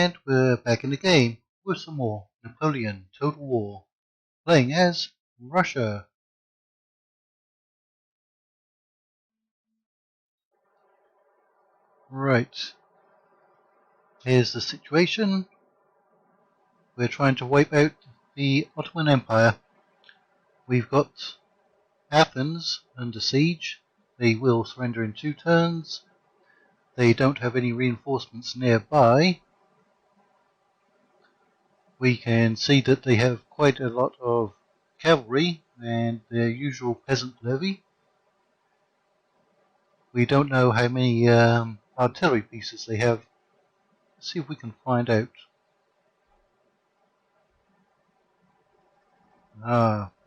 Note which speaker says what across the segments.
Speaker 1: And we're back in the game with some more Napoleon Total War, playing as Russia. Right, here's the situation. We're trying to wipe out the Ottoman Empire. We've got Athens under siege. They will surrender in 2 turns. They don't have any reinforcements nearby. We can see that they have quite a lot of cavalry and their usual peasant levy. We don't know how many artillery pieces they have. Let's see if we can find out.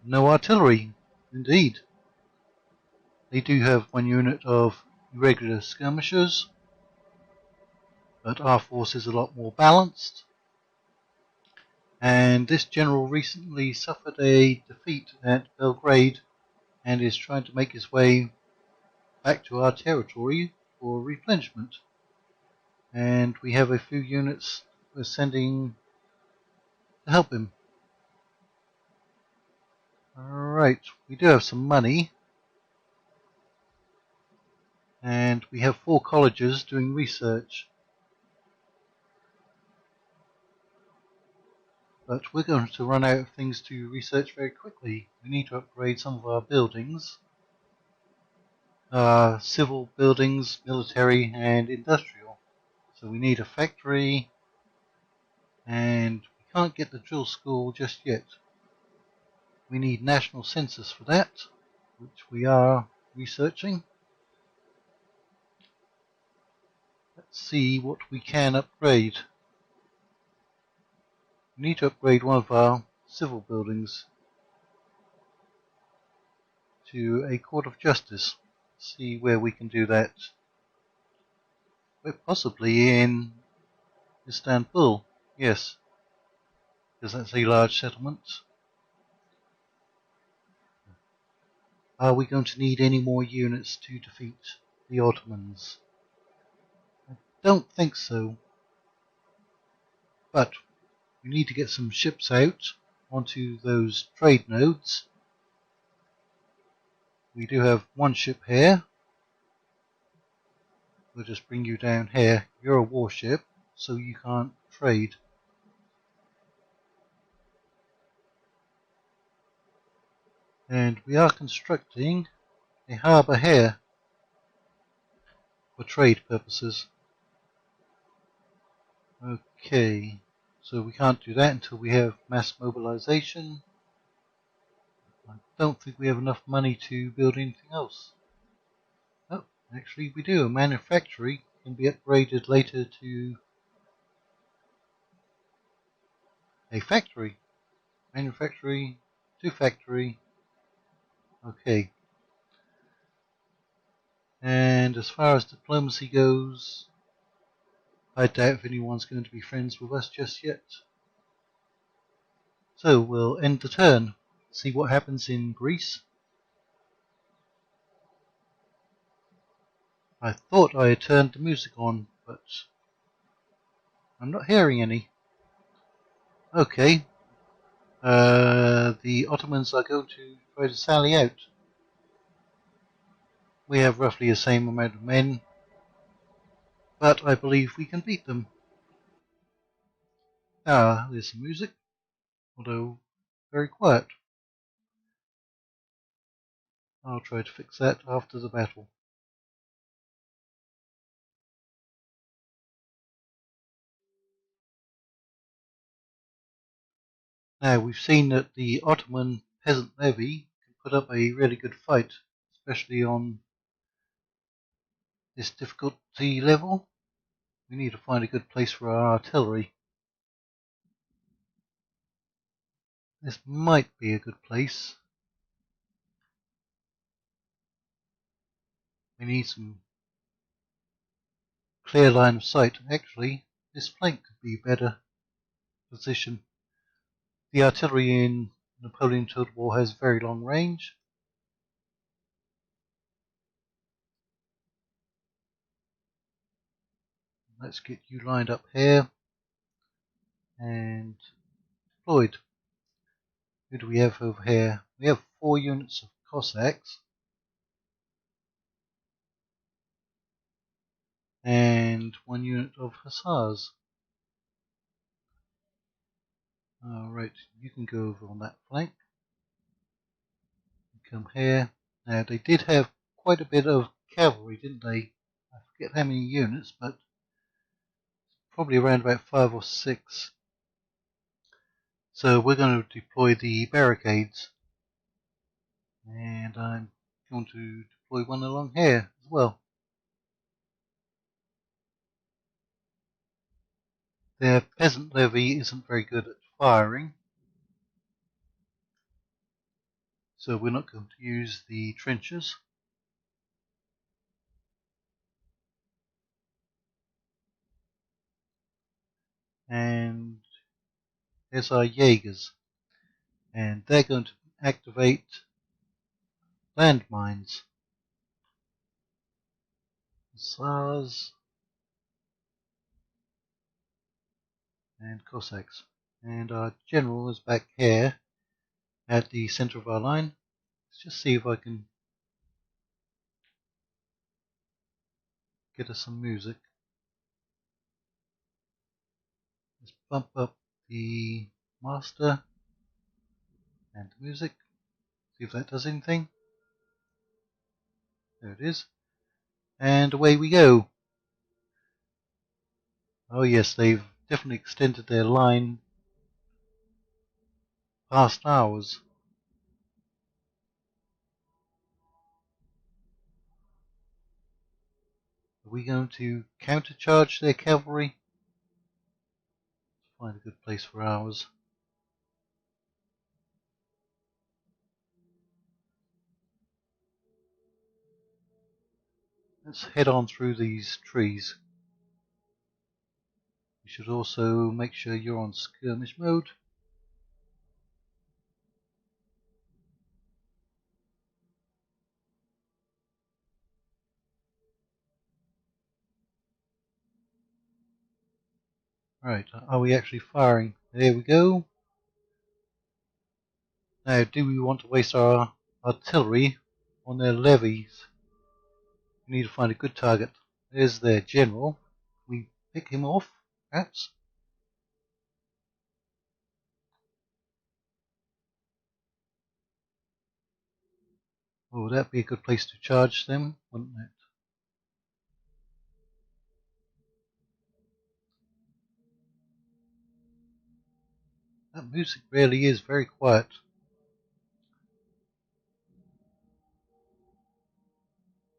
Speaker 1: No artillery, indeed. They do have 1 unit of irregular skirmishers, but our force is a lot more balanced. And this general recently suffered a defeat at Belgrade and is trying to make his way back to our territory for replenishment. And we have a few units we're sending to help him. Alright, we do have some money. And we have 4 colleges doing research. But we're going to run out of things to research very quickly. We need to upgrade some of our buildings. Civil buildings, military and industrial. So we need a factory, and we can't get the drill school just yet. We need national census for that, which we are researching. Let's see what we can upgrade. We need to upgrade one of our civil buildings to a court of justice. See where we can do that. Possibly in Istanbul, yes, because that's a large settlement. Are we going to need any more units to defeat the Ottomans? I don't think so. But we need to get some ships out onto those trade nodes. We do have 1 ship here. We'll just bring you down here. You're a warship, so you can't trade. And we are constructing a harbour here for trade purposes. Okay, so we can't do that until we have mass mobilization. I don't think we have enough money to build anything else. Oh, actually we do. A manufactory can be upgraded later to a factory. Manufactory to factory. Okay. And as far as diplomacy goes, I doubt if anyone's going to be friends with us just yet. So we'll end the turn. See what happens in Greece. I thought I had turned the music on, but I'm not hearing any. Okay. The Ottomans are going to try to sally out. We have roughly the same amount of men, but I believe we can beat them. There's some music, although very quiet. I'll try to fix that after the battle. Now, we've seen that the Ottoman peasant levy can put up a really good fight, especially on this difficulty level. We need to find a good place for our artillery. This might be a good place. We need some clear line of sight. Actually, this flank could be a better position. The artillery in Napoleon Total War has very long range. Let's get you lined up here. and deployed. Who do we have over here? We have 4 units of Cossacks and 1 unit of Hussars. Alright, you can go over on that flank. Come here. Now they did have quite a bit of cavalry, didn't they? I forget how many units, but probably around about 5 or 6. So we're going to deploy the barricades, and I'm going to deploy one along here as well. Their peasant levy isn't very good at firing, so we're not going to use the trenches. And there's our Jaegers, and they're going to activate landmines. Hussars and Cossacks. And our general is back here at the center of our line. Let's just see if I can get us some music. Let's bump up the master and the music. See if that does anything. There it is. And away we go. Oh yes, they've definitely extended their line past ours. Are we going to countercharge their cavalry? Let's find a good place for ours. Let's head on through these trees. You should also make sure you're on skirmish mode. Right, are we actually firing? There we go. Now, do we want to waste our artillery on their levies? We need to find a good target. There's their general. We pick him off, perhaps? Oh, that'd be a good place to charge them, wouldn't it? That music really is very quiet.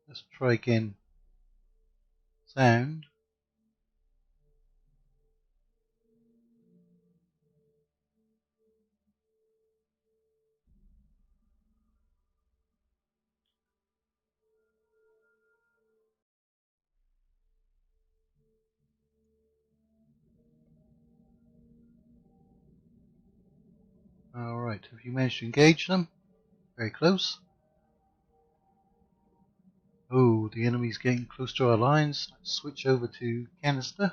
Speaker 1: Let's try again. Sound. Alright, have you managed to engage them? Very close. Oh, the enemy's getting close to our lines. Let's switch over to canister.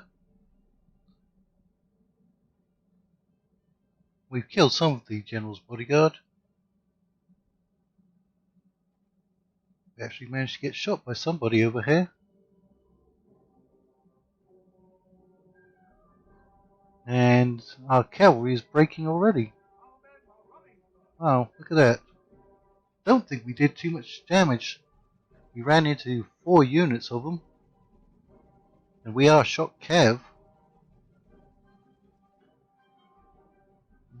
Speaker 1: We've killed some of the general's bodyguard. We actually managed to get shot by somebody over here. And our cavalry is breaking already. Wow, look at that. Don't think we did too much damage. We ran into 4 units of them. And we are shot cav.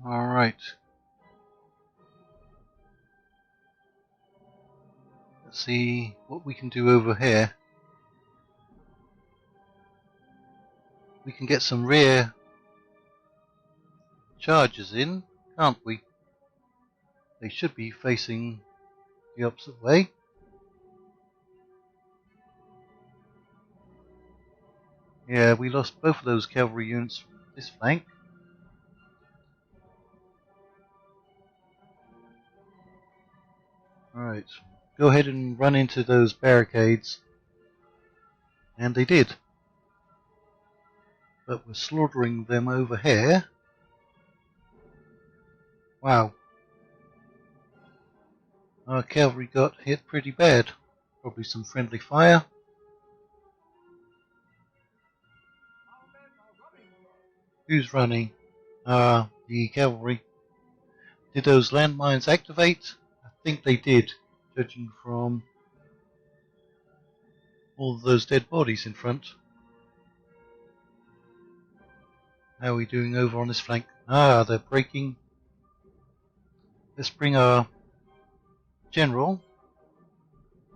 Speaker 1: Alright. Let's see what we can do over here. We can get some rear charges in, can't we? They should be facing the opposite way. Yeah, we lost both of those cavalry units from this flank. Alright, go ahead and run into those barricades. And they did. But we're slaughtering them over here. Wow. Our cavalry got hit pretty bad. Probably some friendly fire. Who's running? The cavalry. Did those landmines activate? I think they did, judging from all of those dead bodies in front. How are we doing over on this flank? They're breaking. Let's bring our general.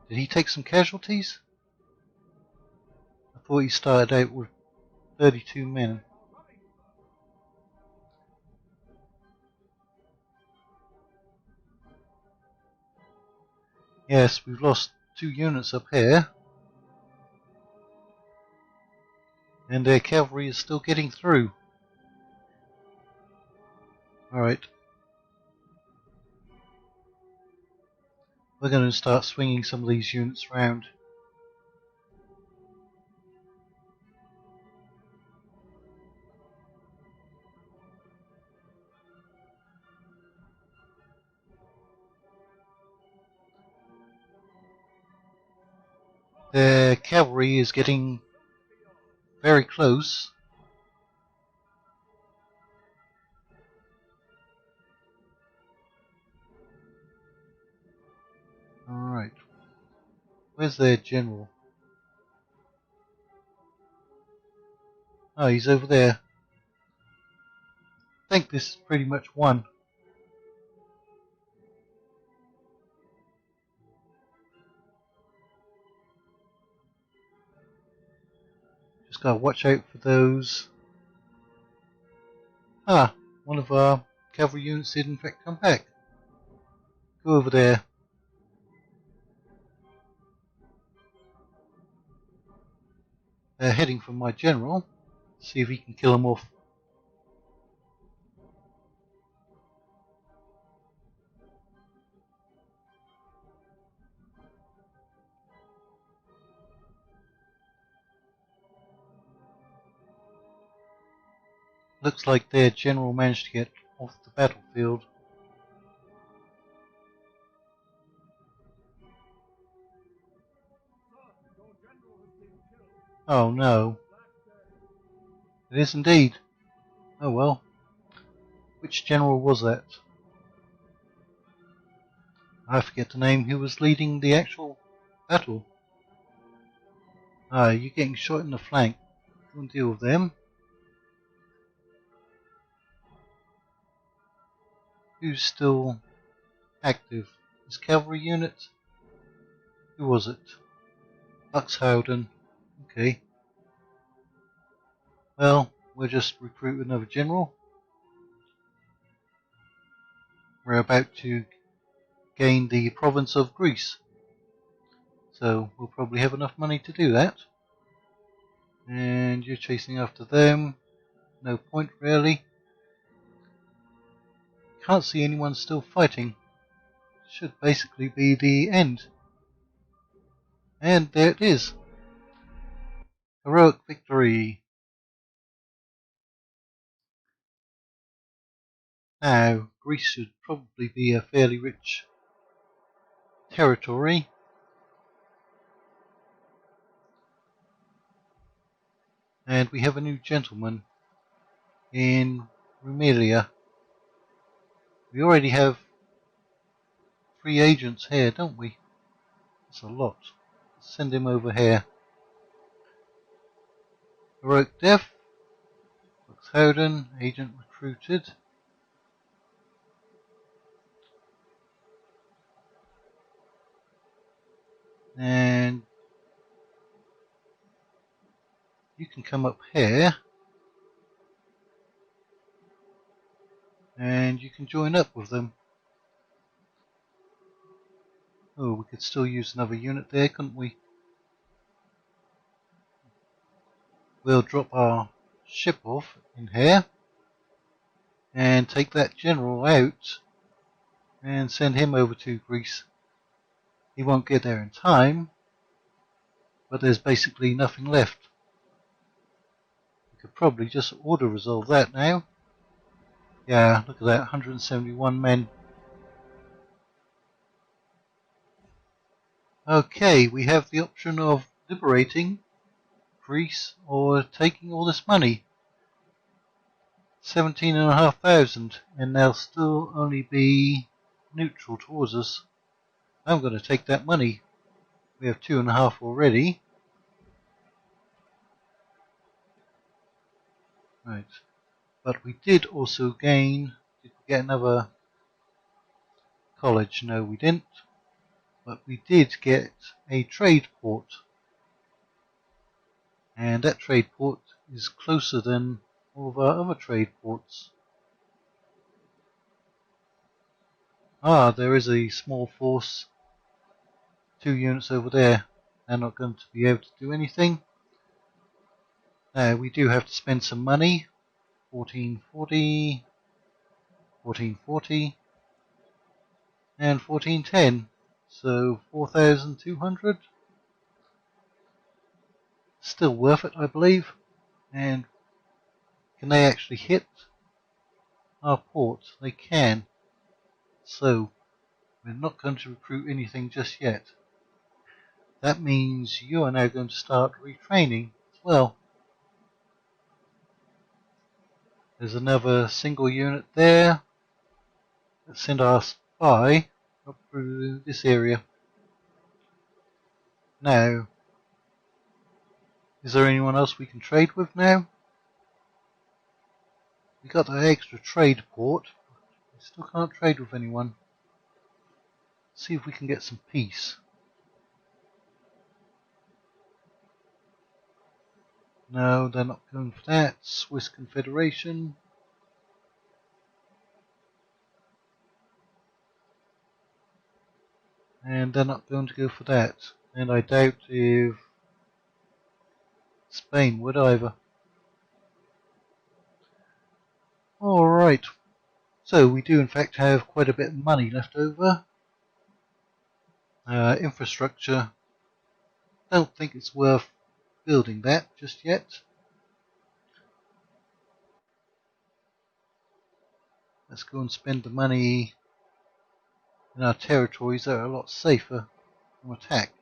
Speaker 1: Did he take some casualties? I thought he started out with 32 men. Yes, we've lost 2 units up here. And their cavalry is still getting through. Alright. We're going to start swinging some of these units around. Their cavalry is getting very close. Alright. Where's their general? Oh, he's over there. I think this is pretty much won. Just gotta watch out for those. One of our cavalry units did in fact come back. Go over there. They're heading for my general. See if he can kill them off. Looks like their general managed to get off the battlefield. Oh no. It is indeed. Oh well. Which general was that? I forget the name. Who was leading the actual battle? You're getting shot in the flank. We'll deal with them. Who's still active? This cavalry unit? Who was it? Buxhowden. Okay. Well, we'll just recruit another general. We're about to gain the province of Greece. So we'll probably have enough money to do that. And you're chasing after them. No point really. Can't see anyone still fighting. Should basically be the end. And there it is. Heroic victory. Now, Greece should probably be a fairly rich territory. And we have a new gentleman in Rumelia. We already have 3 agents here, don't we? That's a lot. Let's send him over here. Heroic death. Buxhowden, agent recruited. And you can come up here. And you can join up with them. Oh, we could still use another unit there, couldn't we? We'll drop our ship off in here and take that general out and send him over to Greece. He won't get there in time, but there's basically nothing left. We could probably just auto-resolve that now. Yeah, look at that, 171 men. Okay, we have the option of liberating Greece or taking all this money. 17,500, and they'll still only be neutral towards us. I'm going to take that money. We have 2.5 already. Right. But we did also gain. Did we get another college? No, we didn't. But we did get a trade port. And that trade port is closer than all of our other trade ports. Ah, there is a small force. 2 units over there. They're not going to be able to do anything. Now, we do have to spend some money. 1440, 1440, and 1410. So 4,200. Still worth it, I believe. And can they actually hit our port? They can. So we're not going to recruit anything just yet. That means you are now going to start retraining as well. There's another single unit there. Let's send our spy up through this area. Now, is there anyone else we can trade with now? We got that extra trade port. We still can't trade with anyone. Let's see if we can get some peace. No, they're not going for that. Swiss Confederation. And they're not going to go for that. And I doubt if Spain would either. Alright, so we do in fact have quite a bit of money left over. Infrastructure, don't think it's worth building that just yet. Let's go and spend the money in our territories that are a lot safer from attack.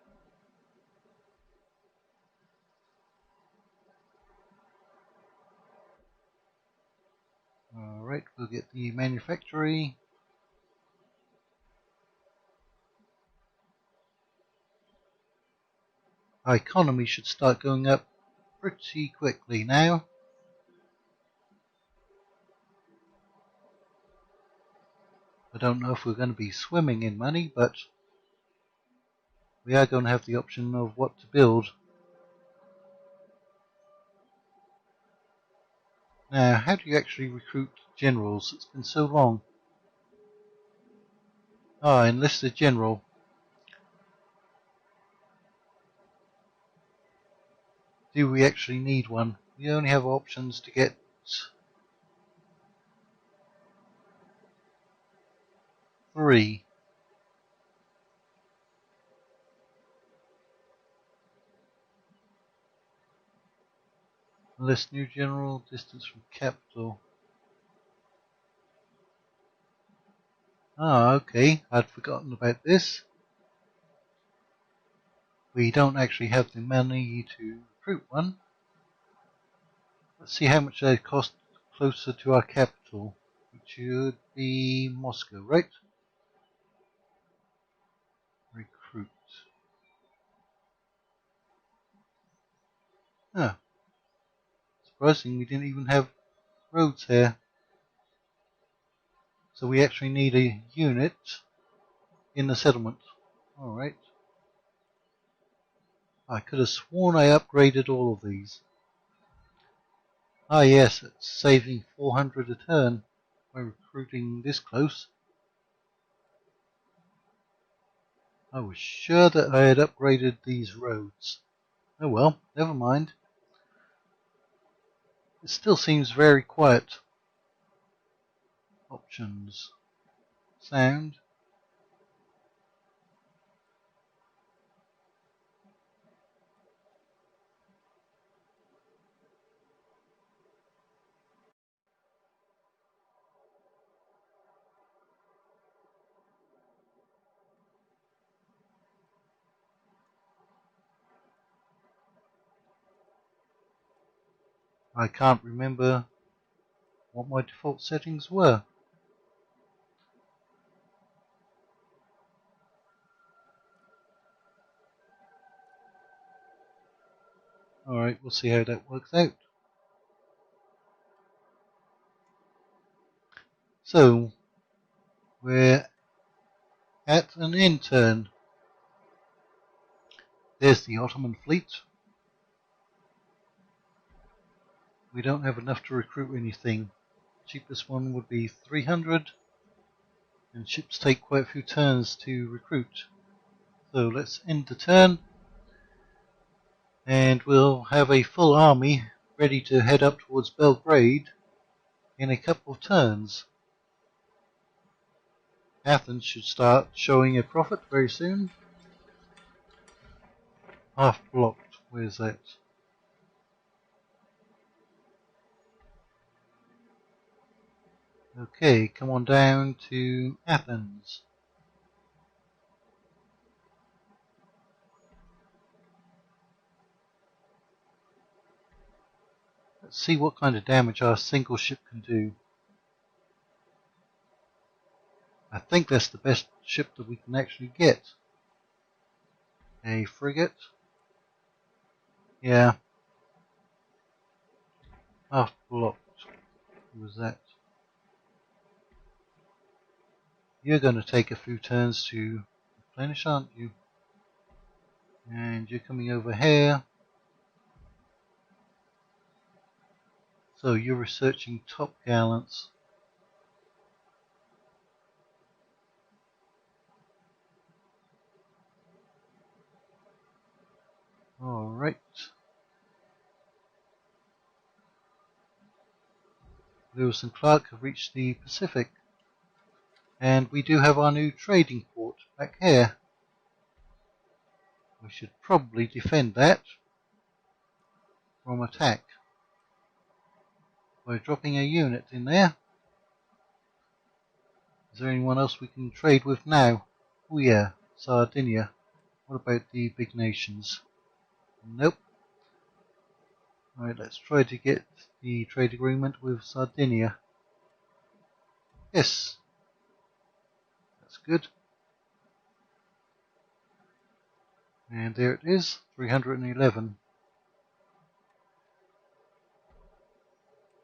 Speaker 1: Alright, we'll get the manufactory. Our economy should start going up pretty quickly now. I don't know if we're going to be swimming in money, but we are going to have the option of what to build. Now, how do you actually recruit generals? It's been so long. Ah, enlisted general. Do we actually need one? We only have options to get 3. Enlist new general, distance from capital. Ah, okay, I'd forgotten about this. We don't actually have the money to recruit one. Let's see how much they cost closer to our capital, which should be Moscow, right? Recruit. Ah, surprising we didn't even have roads here. So we actually need a unit in the settlement. Alright. I could have sworn I upgraded all of these. Ah yes, it's saving 400 a turn by recruiting this close. I was sure that I had upgraded these roads. Oh well, never mind. It still seems very quiet. Options. Sound. I can't remember what my default settings were. Alright, we'll see how that works out. So, we're at an end turn. There's the Ottoman fleet. We don't have enough to recruit anything. Cheapest one would be 300, and ships take quite a few turns to recruit. So let's end the turn, and we'll have a full army ready to head up towards Belgrade in a couple of turns. Athens should start showing a profit very soon. Half blocked, where's that? Okay, come on down to Athens. Let's see what kind of damage our single ship can do. I think that's the best ship that we can actually get. A frigate. Yeah. Half blocked. Who was that? You're going to take a few turns to replenish, aren't you? And you're coming over here. So you're researching top gallants. Alright. Lewis and Clark have reached the Pacific. And we do have our new trading port back here. We should probably defend that from attack by dropping a unit in there. Is there anyone else we can trade with now? Oh yeah, Sardinia. What about the big nations? Nope. Alright, let's try to get the trade agreement with Sardinia. Yes. That's good. And there it is, 311.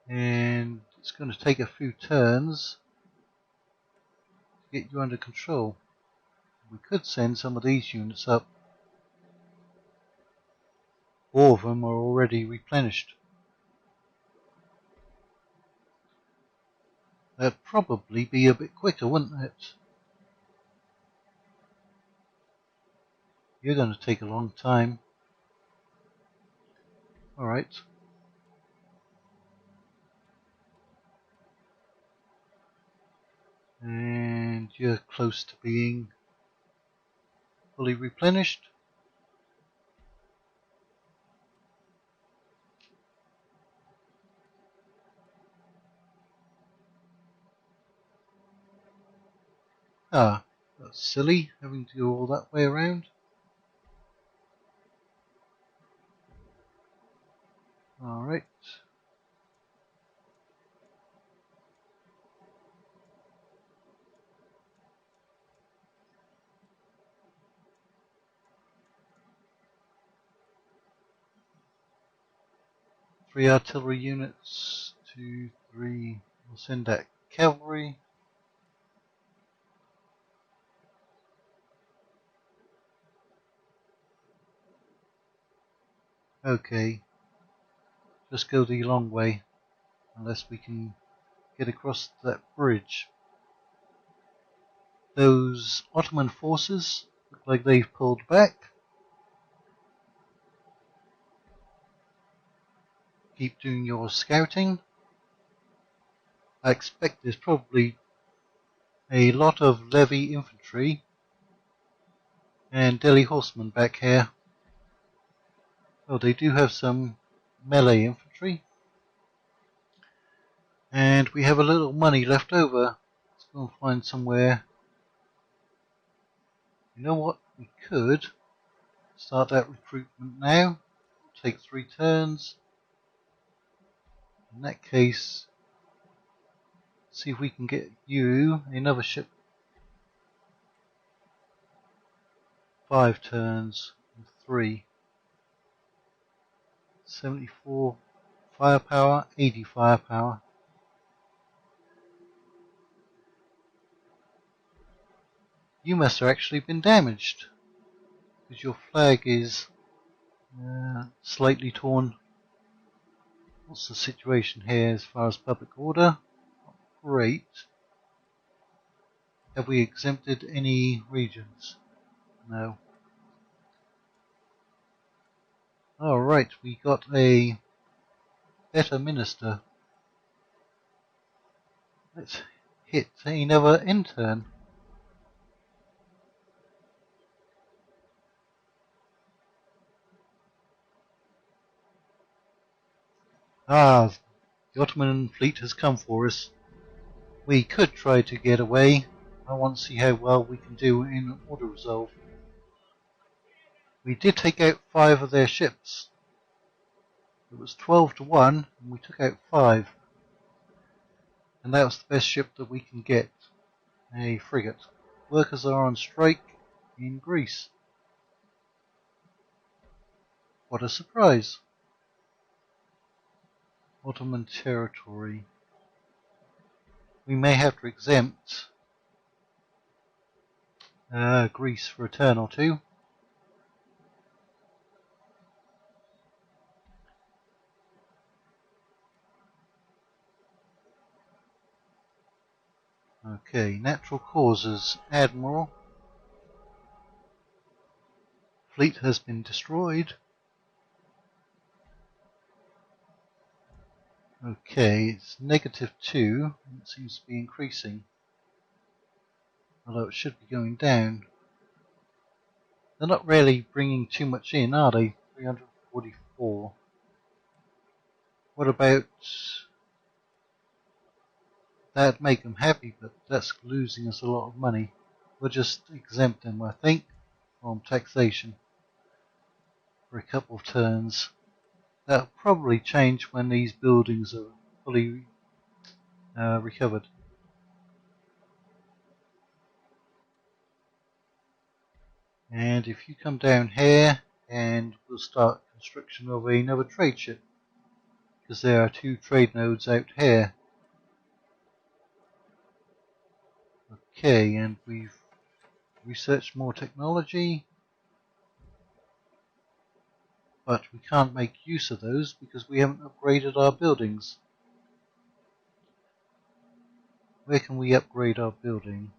Speaker 1: And it's going to take a few turns to get you under control. We could send some of these units up. 4 of them are already replenished. That'd probably be a bit quicker, wouldn't it? You're going to take a long time. Alright. And you're close to being fully replenished. Ah, that's silly, having to go all that way around. Alright. Three artillery units, 2, 3. We'll send that cavalry. Okay. Just go the long way, unless we can get across that bridge. Those Ottoman forces look like they've pulled back. Keep doing your scouting. I expect there's probably a lot of levy infantry and Delhi horsemen back here. Oh, they do have some melee infantry. And we have a little money left over. Let's go and find somewhere. You know what? We could start that recruitment now. Take 3 turns. In that case, see if we can get you another ship. 5 turns with 3. 74 firepower, 80 firepower. You must have actually been damaged, because your flag is slightly torn. What's the situation here as far as public order? Great. Have we exempted any regions? No. Alright, we got a better minister. Let's hit another intern. Ah, the Ottoman fleet has come for us. We could try to get away. I want to see how well we can do in auto resolve. We did take out 5 of their ships. It was 12 to 1, and we took out 5. And that was the best ship that we can get, a frigate. Workers are on strike in Greece. What a surprise. Ottoman territory. We may have to exempt Greece for a turn or two. Okay, natural causes. Admiral. Fleet has been destroyed. Okay, it's -2. It seems to be increasing. Although it should be going down. They're not really bringing too much in, are they? 344. What about... That'd make them happy, but that's losing us a lot of money. We'll just exempt them, I think, from taxation for a couple of turns. That'll probably change when these buildings are fully recovered. And if you come down here, and we'll start construction of another trade ship, because there are 2 trade nodes out here. Okay, and we've researched more technology, but we can't make use of those because we haven't upgraded our buildings. Where can we upgrade our building?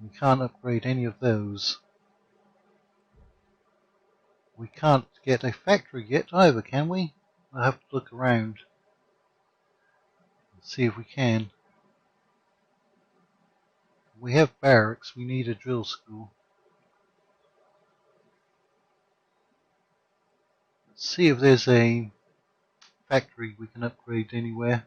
Speaker 1: We can't upgrade any of those. We can't get a factory yet either, can we? I'll have to look around and see if we can. We have barracks, we need a drill school. Let's see if there's a factory we can upgrade anywhere.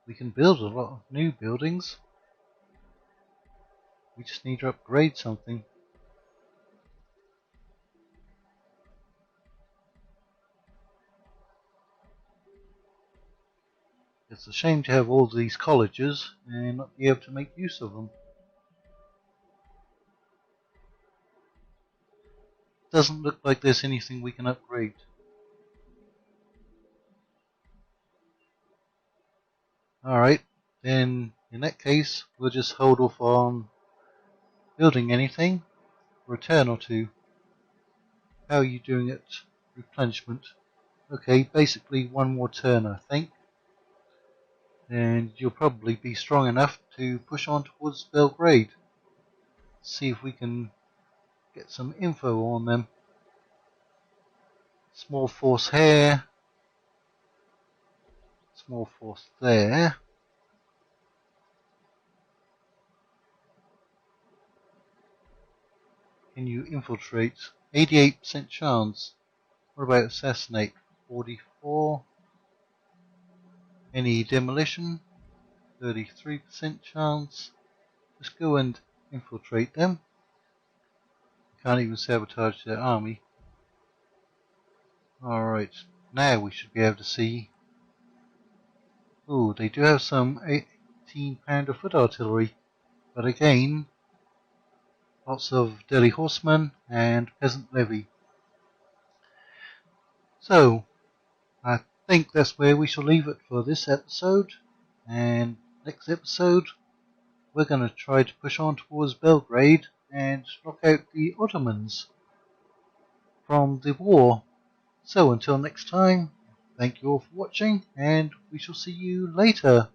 Speaker 1: We can build a lot of new buildings. We just need to upgrade something. It's a shame to have all these colleges and not be able to make use of them. Doesn't look like there's anything we can upgrade. Alright, then in that case we'll just hold off on building anything for a turn or two. How are you doing at replenishment? Okay, basically 1 more turn I think. And you'll probably be strong enough to push on towards Belgrade. See if we can get some info on them. Small force here. Small force there. Can you infiltrate? 88% chance. What about assassinate? 44. Any demolition? 33% chance. Let's go and infiltrate them. Can't even sabotage their army. Alright, now we should be able to see. Oh, they do have some 18-pounder foot artillery, but again, lots of Delhi horsemen and peasant levy. So, I think that's where we shall leave it for this episode, and next episode we're going to try to push on towards Belgrade and knock out the Ottomans from the war. So until next time, thank you all for watching, and we shall see you later.